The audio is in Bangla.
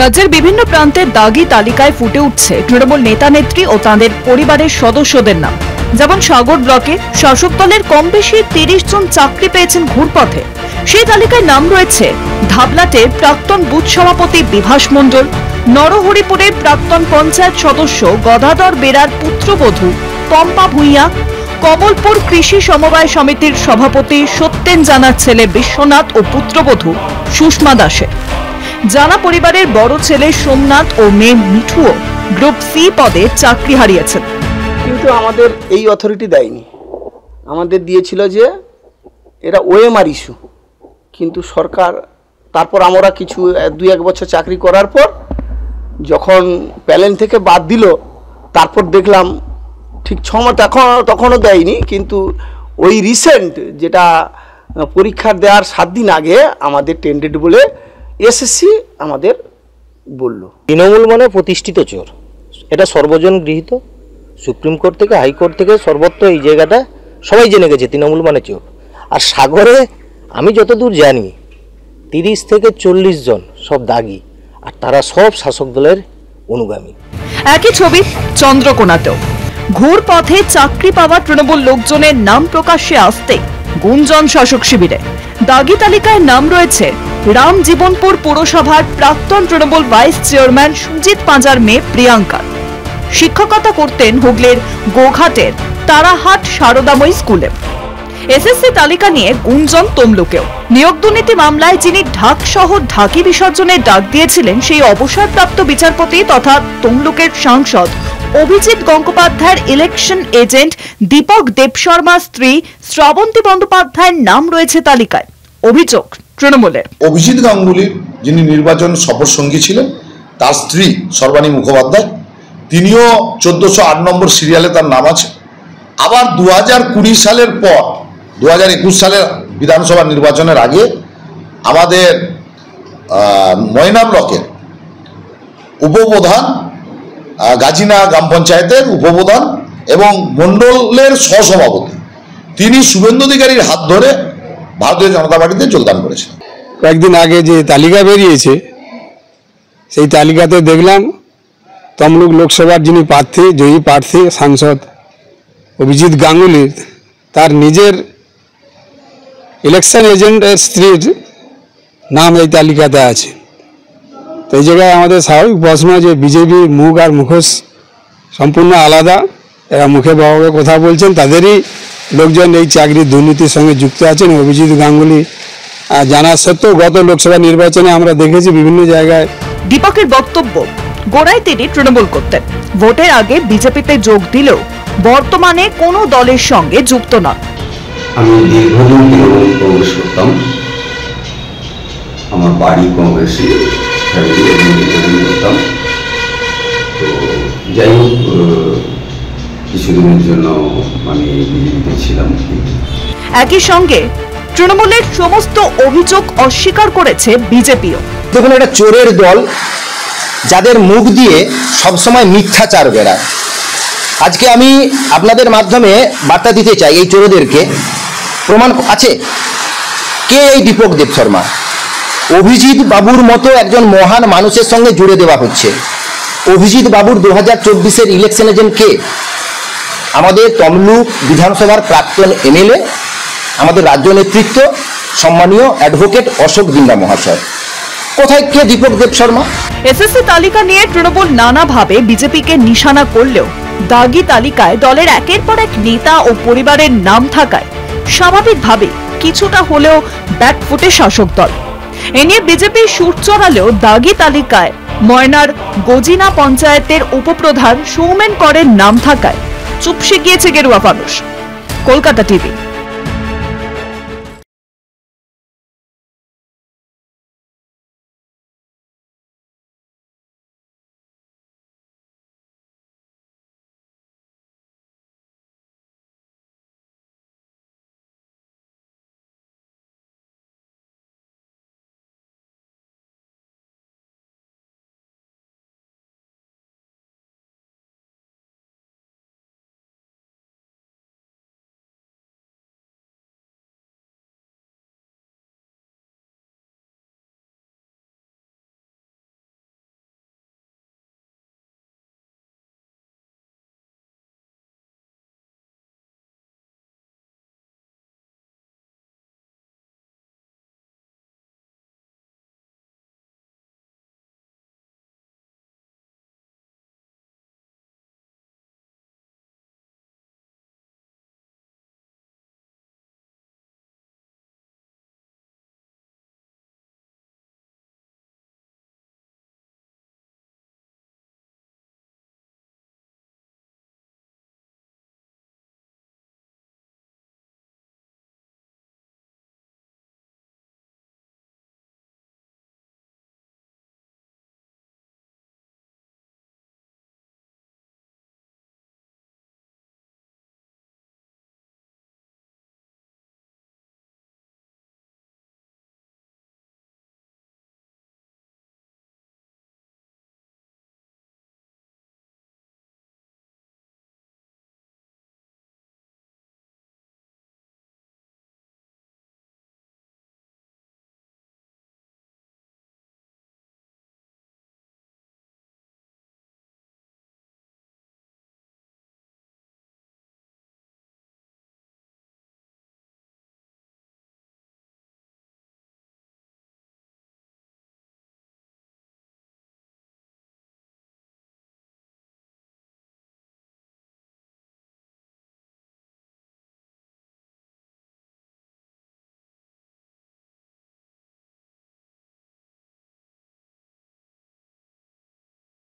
রাজ্যের বিভিন্ন প্রান্তে দাগি তালিকায় ফুটে উঠছে তৃণমূল নেতা নেত্রী ও তাঁদের পরিবারের সদস্যদের নাম। যেমন সাগর ব্লকে শাসক দলের কম বেশি ৩০ জন চাকরি পেয়েছেন ঘুরপথে। সেই তালিকায় নাম রয়েছে ধাবলাটের প্রাক্তন বুথ সভাপতি বিভাস মণ্ডল, নরহরিপুরের প্রাক্তন পঞ্চায়েত সদস্য গদাধর বেরার পুত্রবধূ পম্পা ভূঁইয়া, কমলপুর কৃষি সমবায় সমিতির সভাপতি সত্যেন জানার ছেলে বিশ্বনাথ ও পুত্রবধূ সুষমা দাসের। জানা পরিবারের বড় ছেলে সোমনাথ ও মেয়ে মিঠুও গ্রুপ সি পদে চাকরি হারিয়েছেন। কিন্তু আমাদের এই অথরিটি দেয়নি, আমাদের দিয়েছিল যে এরা ওএমআর ইস্যু। কিন্তু সরকার তারপর আমরা কিছু ২-১ বছর চাকরি করার পর যখন প্যানেল থেকে বাদ দিল, তারপর দেখলাম ঠিক ৬ মাস তখনও দেয়নি। কিন্তু ওই রিসেন্ট যেটা পরীক্ষা দেওয়ার ৭ দিন আগে আমাদের টেন্ডেড বলে এসএসসি আমাদের বলল। তৃণমূল মানে প্রতিষ্ঠিত চোর, এটা সর্বজন গৃহীত। সুপ্রিম কোর্ট থেকে হাইকোর্ট থেকে সর্বত্র এই জায়গাটা সবাই জেনে গেছে তৃণমূল মানে চোর। আর সাগরে আমি যতদূর জানি ৩০ থেকে ৪০ জন সব দাগি, আর তারা সব শাসক দলের অনুগামী। একই ছবি চন্দ্রকোনাতেও ঘুরপথে চাকরি পাওয়া তৃণমূল লোকজনের নাম প্রকাশ্যে আসতে গুঞ্জন শাসক শিবিরে। দাগি তালিকায় নাম রয়েছে রামজীবনপুর পুরসভার প্রাক্তন তৃণমূল ভাইস চেয়ারম্যান সুজিত পাঁজার মেয়ে প্রিয়াঙ্কা। শিক্ষকতা করতেন হুগলির গোঘাটের তারাহাট শারদাময়ী স্কুলে। এসএসসি তালিকা নিয়ে গুঞ্জন তমলুকেও। নিয়োগ দুর্নীতি মামলায় যিনি ঢাক সহ ঢাকি বিসর্জনের ডাক দিয়েছিলেন সেই অবসরপ্রাপ্ত বিচারপতি তথা তমলুকের সাংসদ অভিজিৎ গঙ্গোপাধ্যায়ের ইলেকশন এজেন্ট দীপক দেবশর্মার স্ত্রী শ্রাবন্তী বন্দ্যোপাধ্যায়ের নাম রয়েছে তালিকায়। অভিযোগ তৃণমূলের। অভিজিৎ গাঙ্গুলি যিনি নির্বাচন সফর সঙ্গী ছিলেন, তার স্ত্রী সর্বাণী মুখোপাধ্যায়, তিনিও 1408 নম্বর সিরিয়ালে তার নাম আছে। আবার 2020 সালের পর 2021 সালের বিধানসভা নির্বাচনের আগে আমাদের ময়না ব্লকের উপপ্রধান, গাজিনা গ্রাম পঞ্চায়েতের উপপ্রধান এবং মণ্ডলের সহসভাপতি, তিনি শুভেন্দু অধিকারীর হাত ধরে ভারতীয় জনতা পার্টিতে যোগদান করেছেন। কয়েকদিন আগে যে তালিকা বেরিয়েছে সেই তালিকাতে দেখলাম তমলুক লোকসভার যিনি প্রার্থী, জয়ী প্রার্থী সাংসদ অভিজিৎ গাঙ্গুলির তার নিজের ইলেকশন এজেন্টের স্ত্রীর নাম এই তালিকাতে আছে। তো এই জায়গায় আমাদের স্বাভাবিক প্রশ্ন যে বিজেপির মুখ আর মুখোশ সম্পূর্ণ আলাদা। এরা মুখে বাবাকে কথা বলছেন, তাদেরই লোকজন এই চাকরির দুর্নীতির সঙ্গে যুক্ত আছেন। অভিজিৎ গাঙ্গুলি জানা সত্ত্বেও গত লোকসভা নির্বাচনে আমরা দেখেছি বিভিন্ন জায়গায়। দীপকের বক্তব্য, গোড়ায় তিনি তৃণমূল করতেন, ভোটের আগে বিজেপিতে যোগ দিলেও বর্তমানে কোনো দলের সঙ্গে যুক্ত নন। আমি দীর্ঘদিন তৃণমূল কংগ্রেস করতাম, আমার বাড়ি কংগ্রেসে করতাম। তো যাই হোক, কিছুদিনের জন্য আমি বিজেপিতে ছিলাম। একই সঙ্গে তৃণমূলের সমস্ত অভিযোগ অস্বীকার করেছে বিজেপিও। দেখুন, এটা চোরের দল যাদের মুখ দিয়ে সবসময় মিথ্যাচার বেড়ায়। আজকে আমি আপনাদের মাধ্যমে বার্তা দিতে চাই এই চোরদেরকে। প্রমাণ আছে কে এই দীপক দেবশর্মা। অভিজিৎ বাবুর মতো একজন মহান মানুষের সঙ্গে জুড়ে দেওয়া হচ্ছে। অভিজিৎ বাবুর 2024-এর ইলেকশন এজেন্ট কে? আমাদের তমলুক বিধানসভার প্রাক্তন এমএলএ, আমাদের রাজ্য নেতৃত্ব সম্মানীয় অ্যাডভোকেট অশোক দিন্দা মহাশয়। কোথায় কে দীপক দেবশর্মা? এসএসসি তালিকা নিয়ে তৃণমূল নানাভাবে বিজেপিকে নিশানা করলেও দাগি তালিকায় দলের একের পর এক নেতা ও পরিবারের নাম থাকায় স্বাভাবিকভাবে কিছুটা হলেও ব্যাকফুটে শাসক দল। এ নিয়ে বিজেপি সুর চড়ালেও দাগি তালিকায় ময়নার গজিনা পঞ্চায়েতের উপপ্রধান সৌমেন করের নাম থাকায় চুপসে গিয়েছে গেরুয়া ফানুস। কলকাতা টিভি।